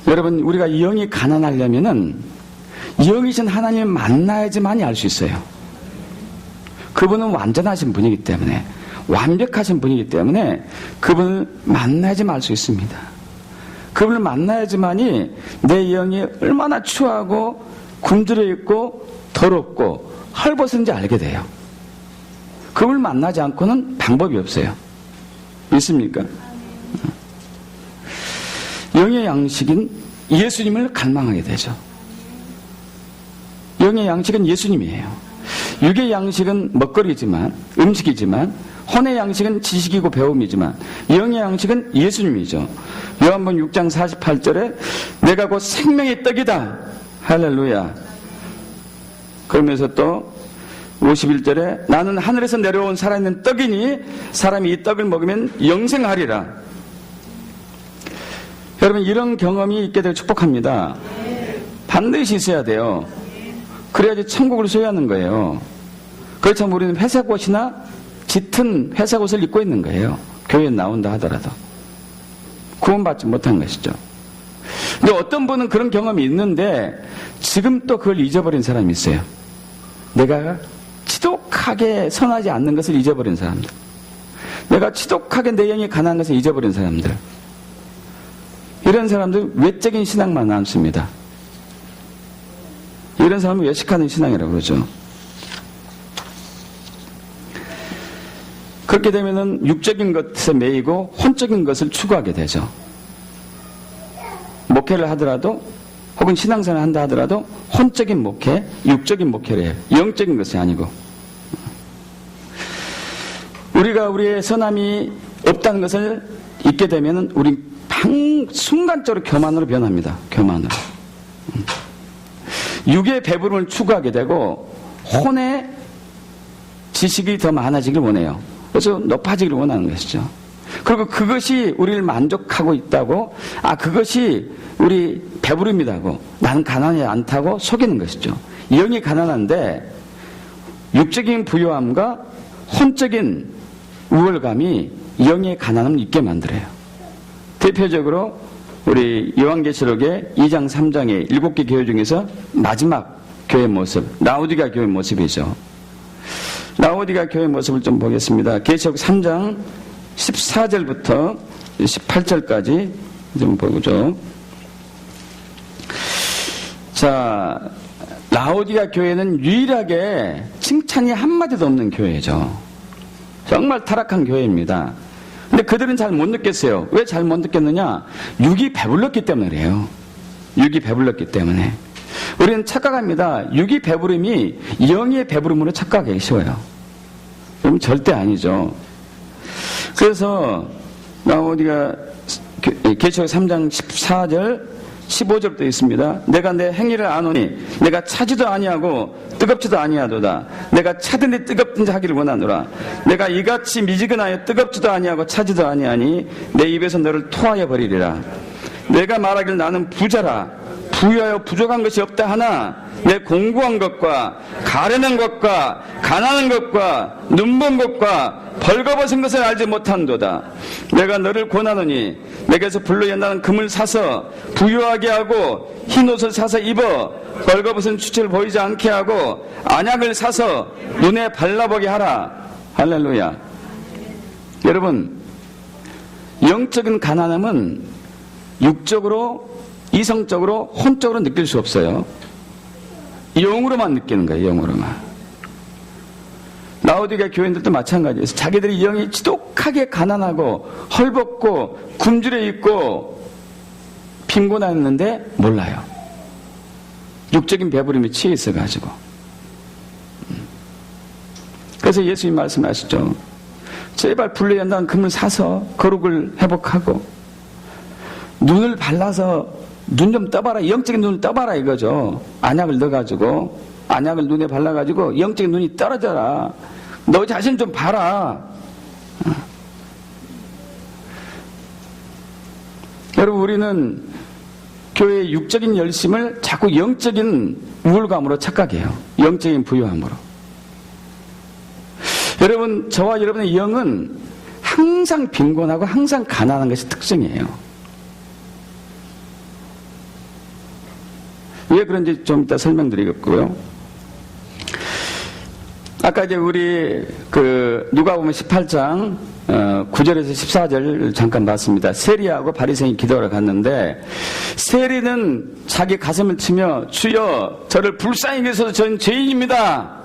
여러분, 우리가 영이 가난하려면은 영이신 하나님을 만나야지만이 알 수 있어요. 그분은 완전하신 분이기 때문에, 완벽하신 분이기 때문에 그분을 만나야지만 알 수 있습니다. 그분을 만나야지만이 내 영이 얼마나 추하고 굶주려 있고 더럽고 헐벗은지 알게 돼요. 그걸 만나지 않고는 방법이 없어요. 있습니까? 영의 양식인 예수님을 갈망하게 되죠. 영의 양식은 예수님이에요. 육의 양식은 먹거리지만, 음식이지만, 혼의 양식은 지식이고 배움이지만, 영의 양식은 예수님이죠. 요한복음 6장 48절에 내가 곧 생명의 떡이다. 할렐루야. 그러면서 또 51절에 나는 하늘에서 내려온 살아있는 떡이니 사람이 이 떡을 먹으면 영생하리라. 여러분, 이런 경험이 있게 될 축복합니다. 반드시 있어야 돼요. 그래야지 천국을 소유하는 거예요. 그렇지 않으면 우리는 회색 옷이나 짙은 회색 옷을 입고 있는 거예요. 교회에 나온다 하더라도 구원받지 못한 것이죠. 근데 어떤 분은 그런 경험이 있는데 지금 또 그걸 잊어버린 사람이 있어요. 내가 지독하게 선하지 않는 것을 잊어버린 사람들, 내가 지독하게 내 영이 가난한 것을 잊어버린 사람들, 이런 사람들 외적인 신앙만 남습니다. 이런 사람은 외식하는 신앙이라고 그러죠. 그렇게 되면은 육적인 것에 매이고 혼적인 것을 추구하게 되죠. 목회를 하더라도 혹은 신앙생활을 한다 하더라도 혼적인 목회, 육적인 목회를 해요. 영적인 것이 아니고. 우리가 우리의 선함이 없다는 것을 잊게 되면은 우리 순간적으로 교만으로 변합니다. 교만으로. 육의 배부름을 추구하게 되고 혼의 지식이 더 많아지길 원해요. 그래서 높아지기를 원하는 것이죠. 그리고 그것이 우리를 만족하고 있다고, 그것이 우리 배부름이라고, 나는 가난하지 않다고 속이는 것이죠. 영이 가난한데 육적인 부요함과 혼적인 우월감이 영의 가난함을 잊게 만들어요. 대표적으로 우리 요한계시록의 2장 3장의 7개 교회 중에서 마지막 교회 모습, 라오디가 교회 모습이죠. 라오디가 교회 모습을 좀 보겠습니다. 계시록 3장 14절부터 18절까지 좀 보죠. 자, 라오디가 교회는 유일하게 칭찬이 한마디도 없는 교회죠. 정말 타락한 교회입니다. 근데 그들은 잘 못 느꼈어요. 왜 잘 못 느꼈느냐? 육이 배불렀기 때문에 그래요. 육이 배불렀기 때문에. 우리는 착각합니다. 육이 배부름이 영의 배부름으로 착각하기 쉬워요. 그럼 절대 아니죠. 그래서 라오디가 계시록 3장 14절 15절도 있습니다. 내가 내 행위를 아노니 내가 차지도 아니하고 뜨겁지도 아니하도다. 내가 차든지 뜨겁든지 하기를 원하노라. 내가 이같이 미지근하여 뜨겁지도 아니하고 차지도 아니하니 내 입에서 너를 토하여 버리리라. 내가 말하기를 나는 부자라 부유하여 부족한 것이 없다 하나 내 공부한 것과 가련한 것과 가난한 것과 눈먼 것과 벌거벗은 것을 알지 못한도다. 내가 너를 권하노니 내게서 불로 연다는 금을 사서 부유하게 하고 흰 옷을 사서 입어 벌거벗은 추체를 보이지 않게 하고 안약을 사서 눈에 발라보게 하라. 할렐루야. 여러분, 영적인 가난함은 육적으로, 이성적으로, 혼적으로 느낄 수 없어요. 영으로만 느끼는 거예요. 영으로만. 라오디가 교인들도 마찬가지예요. 자기들이 영이 지독하게 가난하고 헐벗고 굶주려 있고 빈곤했는데 몰라요. 육적인 배부름에 취해 있어가지고. 그래서 예수님 말씀하시죠. 제발 불로 연다는 금을 사서 거룩을 회복하고 눈을 발라서 눈 좀 떠봐라. 영적인 눈을 떠봐라 이거죠. 안약을 넣어가지고 안약을 눈에 발라가지고 영적인 눈이 떨어져라. 너 자신 좀 봐라. 여러분, 우리는 교회의 육적인 열심을 자꾸 영적인 우울감으로 착각해요. 영적인 부유함으로. 여러분, 저와 여러분의 영은 항상 빈곤하고 항상 가난한 것이 특징이에요. 왜 그런지 좀 이따 설명드리겠고요. 아까 이제 우리 누가복음 18장 9절에서 14절 잠깐 봤습니다. 세리하고 바리새인이 기도하러 갔는데 세리는 자기 가슴을 치며 주여 저를 불쌍히 여기소서 저는 죄인입니다.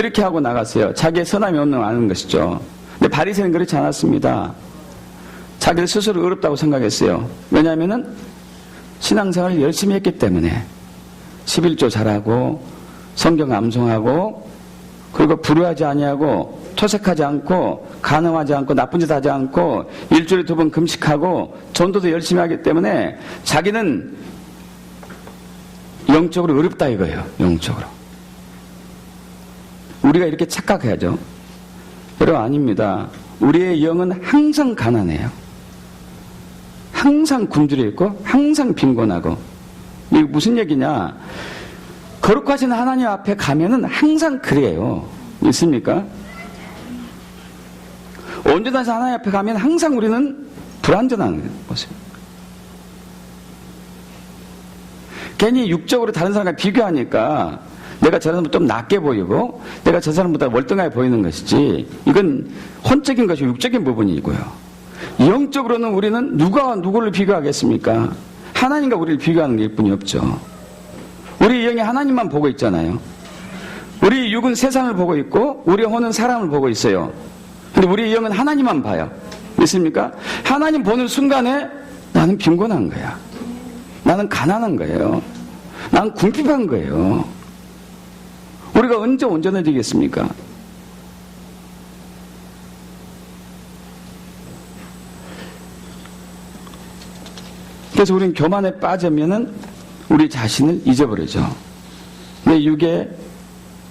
이렇게 하고 나갔어요. 자기의 선함이 없는 아는 것이죠. 근데 바리새인은 그렇지 않았습니다. 자기를 스스로 어렵다고 생각했어요. 왜냐하면은 신앙생활을 열심히 했기 때문에 11조 잘하고 성경 암송하고 그리고 불효하지 아니하고 토색하지 않고 간음하지 않고 나쁜 짓 하지 않고 일주일에 2번 금식하고 전도도 열심히 하기 때문에 자기는 영적으로 어렵다 이거예요. 영적으로. 우리가 이렇게 착각해야죠. 여러분 아닙니다. 우리의 영은 항상 가난해요. 항상 굶주려 있고 항상 빈곤하고. 이게 무슨 얘기냐? 거룩하신 하나님 앞에 가면은 항상 그래요. 있습니까? 온전하신 하나님 앞에 가면 항상 우리는 불완전한 모습. 괜히 육적으로 다른 사람과 비교하니까 내가 저 사람보다 좀 낮게 보이고 내가 저 사람보다 월등하게 보이는 것이지, 이건 혼적인 것이 육적인 부분이고요. 영적으로는 우리는 누가 누구를 비교하겠습니까? 하나님과 우리를 비교하는 게 일뿐이 없죠. 우리 영이 하나님만 보고 있잖아요. 우리 육은 세상을 보고 있고 우리 혼은 사람을 보고 있어요. 근데 우리 영은 하나님만 봐요. 믿습니까? 하나님 보는 순간에 나는 빈곤한 거야. 나는 가난한 거예요. 나는 궁핍한 거예요. 우리가 언제 온전해지겠습니까? 그래서 우리는 교만에 빠지면은 우리 자신을 잊어버리죠. 내 육의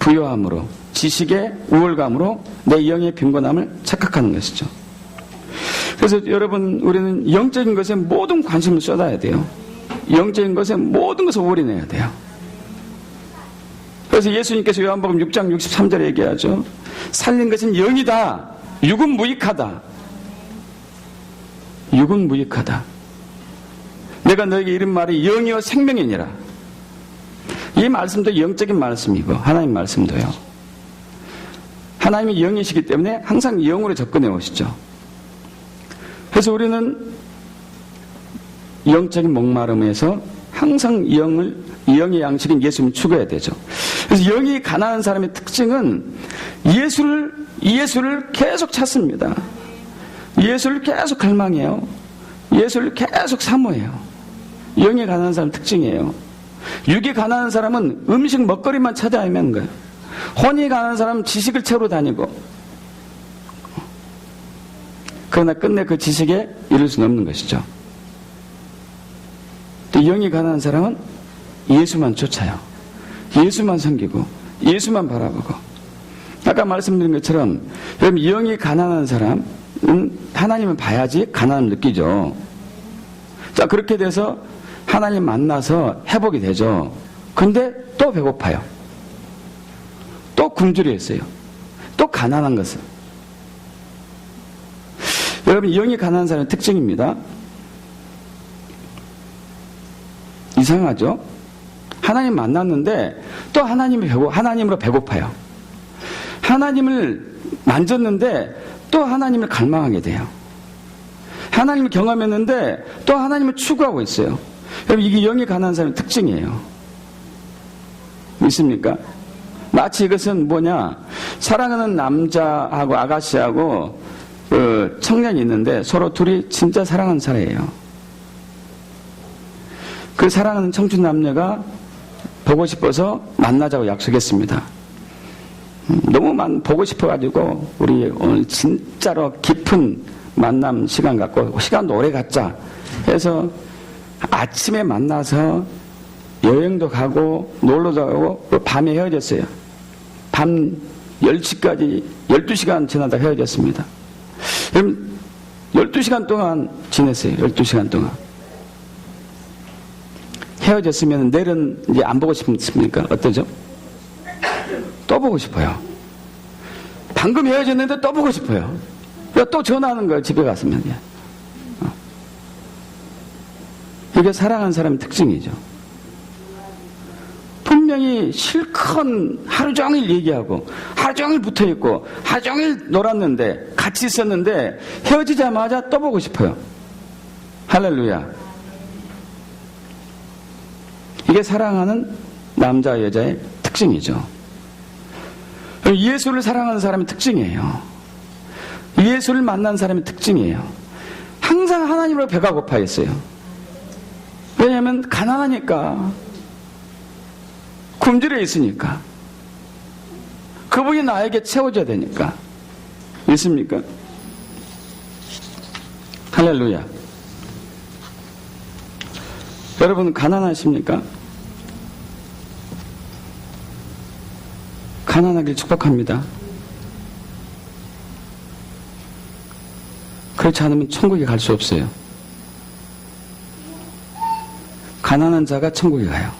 부요함으로, 지식의 우월감으로 내 영의 빈곤함을 착각하는 것이죠. 그래서 여러분, 우리는 영적인 것에 모든 관심을 쏟아야 돼요. 영적인 것에 모든 것을 올인해야 돼요. 그래서 예수님께서 요한복음 6장 63절에 얘기하죠. 살린 것은 영이다. 육은 무익하다. 육은 무익하다. 내가 너에게 이른 말이 영이요 생명이니라. 이 말씀도 영적인 말씀이고 하나님 말씀도요. 하나님이 영이시기 때문에 항상 영으로 접근해 오시죠. 그래서 우리는 영적인 목마름에서 항상 영의 양식인 예수님을 추구해야 되죠. 그래서 영이 가난한 사람의 특징은 예수를 계속 찾습니다. 예수를 계속 갈망해요. 예수를 계속 사모해요. 영이 가난한 사람 특징이에요. 육이 가난한 사람은 음식 먹거리만 찾아 헤매는 거예요. 혼이 가난한 사람은 지식을 채우러 다니고, 그러나 끝내 그 지식에 이룰 수는 없는 것이죠. 또 영이 가난한 사람은 예수만 쫓아요. 예수만 섬기고 예수만 바라보고. 아까 말씀드린 것처럼 여러분, 영이 가난한 사람은 하나님을 봐야지 가난함을 느끼죠. 자, 그렇게 돼서 하나님 만나서 회복이 되죠. 근데 또 배고파요. 또 굶주려 있어요. 또 가난한 것은. 여러분, 영이 가난한 사람의 특징입니다. 이상하죠? 하나님 만났는데 또 하나님으로 배고파요. 하나님을 만졌는데 또 하나님을 갈망하게 돼요. 하나님을 경험했는데 또 하나님을 추구하고 있어요. 여러분, 이게 영이 가난한 사람의 특징이에요. 믿습니까? 마치 이것은 뭐냐, 사랑하는 남자하고 아가씨하고 청년이 있는데 서로 둘이 진짜 사랑하는 사이예요. 그 사랑하는 청춘 남녀가 보고 싶어서 만나자고 약속했습니다. 너무 보고 싶어가지고 우리 오늘 진짜로 깊은 만남 시간 갖고 시간도 오래 갖자 해서 아침에 만나서 여행도 가고 놀러도 가고 밤에 헤어졌어요. 밤 10시까지 12시간 지나다 헤어졌습니다. 그럼 12시간 동안 지냈어요. 12시간 동안. 헤어졌으면 내일은 이제 안 보고 싶습니까? 어떠죠? 또 보고 싶어요. 방금 헤어졌는데 또 보고 싶어요. 또 전화하는 거예요. 집에 갔으면. 이게 사랑하는 사람의 특징이죠. 분명히 실컷 하루 종일 얘기하고 하루 종일 붙어있고 하루 종일 놀았는데 같이 있었는데 헤어지자마자 또 보고 싶어요. 할렐루야. 이게 사랑하는 남자 여자의 특징이죠. 예수를 사랑하는 사람의 특징이에요. 예수를 만난 사람의 특징이에요. 항상 하나님으로 배가 고파 있어요. 왜냐하면 가난하니까, 굶주려 있으니까, 그분이 나에게 채워줘야 되니까. 있습니까? 할렐루야. 여러분 가난하십니까? 가난하길 축복합니다. 그렇지 않으면 천국에 갈 수 없어요. 가난한 자가 천국에 가요.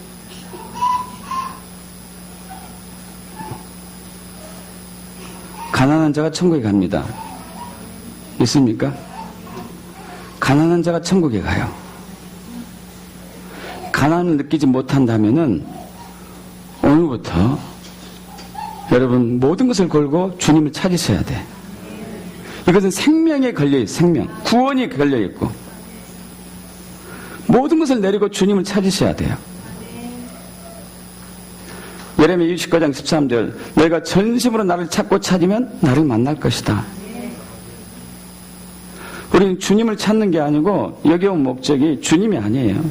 가난한 자가 천국에 갑니다. 있습니까? 가난한 자가 천국에 가요. 가난을 느끼지 못한다면은 오늘부터 여러분 모든 것을 걸고 주님을 찾으셔야 돼. 이것은 생명에 걸려있어요. 생명. 구원이 걸려있고 모든 것을 내리고 주님을 찾으셔야 돼요. 예레미야 29장 13절 너희가 전심으로 나를 찾고 찾으면 나를 만날 것이다. 우리는 주님을 찾는 게 아니고 여기 온 목적이 주님이 아니에요.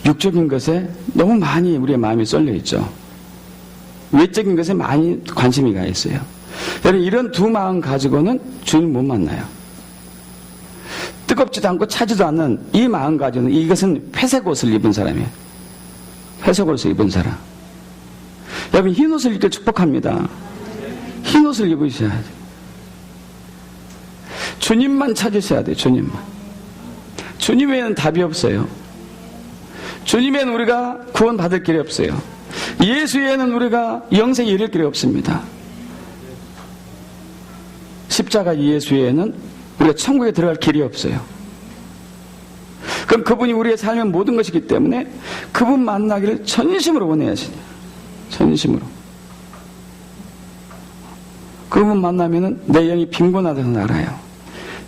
육적인 것에 너무 많이 우리의 마음이 쏠려 있죠. 외적인 것에 많이 관심이 가 있어요. 여러분 이런 두 마음 가지고는 주님 못 만나요. 뜨겁지도 않고 차지도 않는 이 마음 가지고는 이것은 회색 옷을 입은 사람이에요. 회색 옷을 입은 사람. 여러분 흰 옷을 입게 축복합니다. 흰 옷을 입으셔야 돼요. 주님만 찾으셔야 돼요. 주님만. 주님 외에는 답이 없어요. 주님 외에는 우리가 구원받을 길이 없어요. 예수 외에는 우리가 영생에 이를 길이 없습니다. 십자가 예수 외에는 우리가 천국에 들어갈 길이 없어요. 그럼 그분이 우리의 삶의 모든 것이기 때문에 그분 만나기를 전심으로 원해야지. 전심으로. 그분 만나면은 내 영이 빈곤하다는 걸 알아요.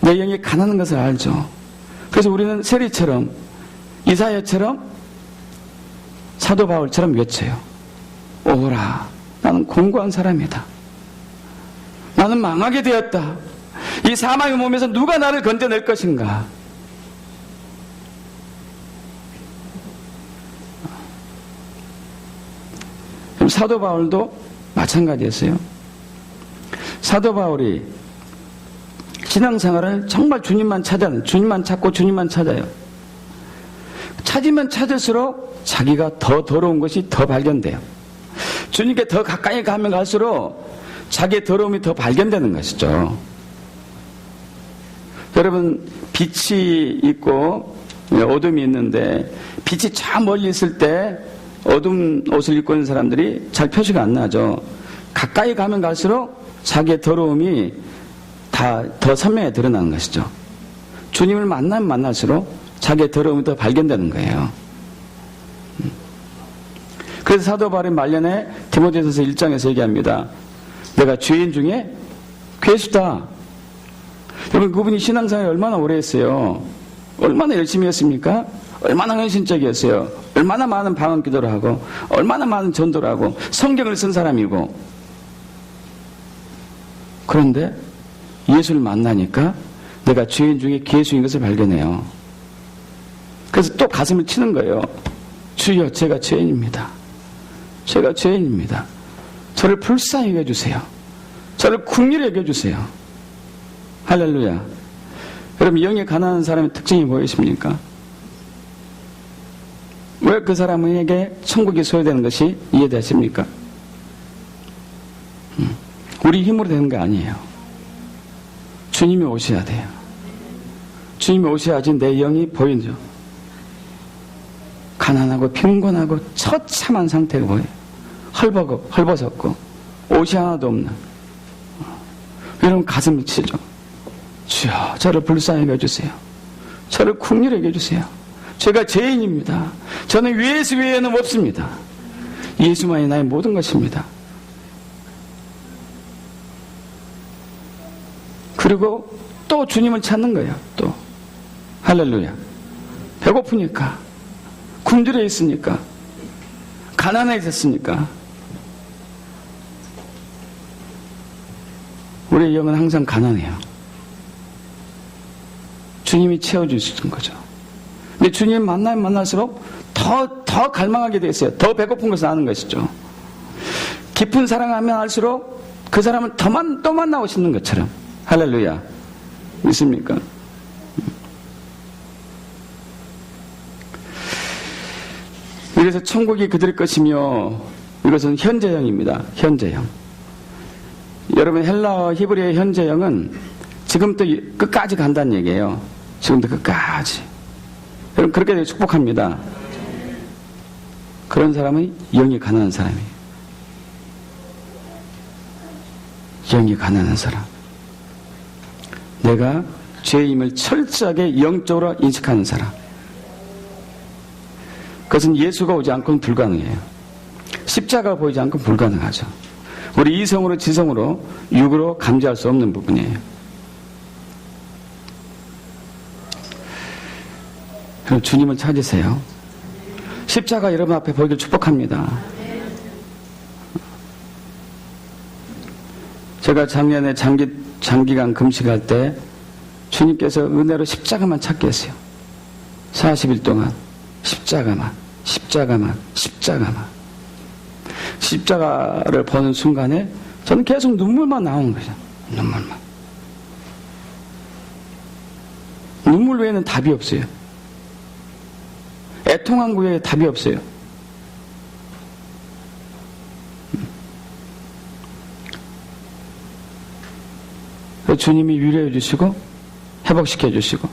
내 영이 가난한 것을 알죠. 그래서 우리는 세리처럼 이사야처럼 사도 바울처럼 외쳐요. 오라, 나는 공고한 사람이다. 나는 망하게 되었다. 이 사망의 몸에서 누가 나를 건져낼 것인가? 그럼 사도 바울도 마찬가지였어요. 사도 바울이 신앙생활을 정말 주님만 찾아요. 주님만 찾고 주님만 찾아요. 찾으면 찾을수록 자기가 더 더러운 것이 더 발견돼요. 주님께 더 가까이 가면 갈수록 자기의 더러움이 더 발견되는 것이죠. 여러분 빛이 있고 어둠이 있는데 빛이 저 멀리 있을 때 어둠 옷을 입고 있는 사람들이 잘 표시가 안 나죠. 가까이 가면 갈수록 자기의 더러움이 다 더 선명하게 드러나는 것이죠. 주님을 만나면 만날수록 자기의 더러움이 더 발견되는 거예요. 그래서 사도 바울이 말년에 디모데전서 1장에서 얘기합니다. 내가 죄인 중에 괴수다. 여러분 그분이 신앙생활을 얼마나 오래 했어요. 얼마나 열심히 했습니까? 얼마나 헌신적이었어요. 얼마나 많은 방언 기도를 하고 얼마나 많은 전도를 하고 성경을 쓴 사람이고. 그런데 예수를 만나니까 내가 죄인 중에 괴수인 것을 발견해요. 그래서 또 가슴을 치는 거예요. 주여 제가 죄인입니다. 제가 죄인입니다. 저를 불쌍히 여겨주세요. 저를 긍휼히 여겨주세요. 할렐루야. 여러분 영에 가난한 사람의 특징이 무엇입니까? 왜 그 사람에게 천국이 소유되는 것이 이해되십니까? 우리 힘으로 되는 게 아니에요. 주님이 오셔야 돼요. 주님이 오셔야지 내 영이 보이죠. 가난하고 빈곤하고 처참한 상태가 보여요. 헐벗었고 옷이 하나도 없는. 여러분 가슴이 치죠. 주여 저를 불쌍히 여겨주세요. 저를 긍휼히 여겨주세요. 제가 죄인입니다. 저는 예수 외에는 없습니다. 예수만이 나의 모든 것입니다. 그리고 또 주님을 찾는 거예요. 또 할렐루야. 배고프니까, 굶주려 있으니까, 가난해졌으니까. 우리의 영은 항상 가난해요. 주님이 채워주시는 거죠. 근데 주님 만나면 만날수록 더 갈망하게 돼 있어요. 더 배고픈 것을 아는 것이죠. 깊은 사랑하면 할수록 그 사람을 또 만나고 싶는 것처럼. 할렐루야. 믿습니까? 그래서 천국이 그들의 것이며 이것은 현재형입니다. 현재형. 여러분 헬라어 히브리어의 현재형은 지금부터 끝까지 간다는 얘기예요. 지금부터 끝까지. 여러분 그렇게 축복합니다. 그런 사람은 영이 가난한 사람이에요. 영이 가난한 사람. 내가 죄임을 철저하게 영적으로 인식하는 사람. 그것은 예수가 오지 않고는 불가능해요. 십자가가 보이지 않고는 불가능하죠. 우리 이성으로 지성으로 육으로 감지할 수 없는 부분이에요. 그럼 주님을 찾으세요. 십자가 여러분 앞에 보이길 축복합니다. 제가 작년에 장기간 금식할 때 주님께서 은혜로 십자가만 찾게 했어요. 40일 동안 십자가만. 십자가를 보는 순간에 저는 계속 눈물만 나오는 거죠. 눈물만. 눈물 외에는 답이 없어요. 애통한 외에 답이 없어요. 주님이 위로해 주시고 회복시켜 주시고.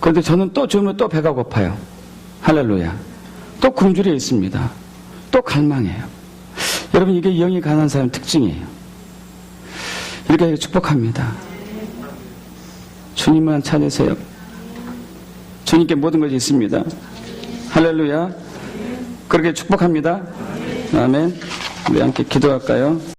그런데 저는 또 주면 또 배가 고파요. 할렐루야. 또 굶주려 있습니다. 또 갈망해요. 여러분 이게 영이 가난한 사람의 특징이에요. 이렇게 축복합니다. 주님만 찾으세요. 주님께 모든 것이 있습니다. 할렐루야. 그렇게 축복합니다. 아멘. 우리 함께 기도할까요?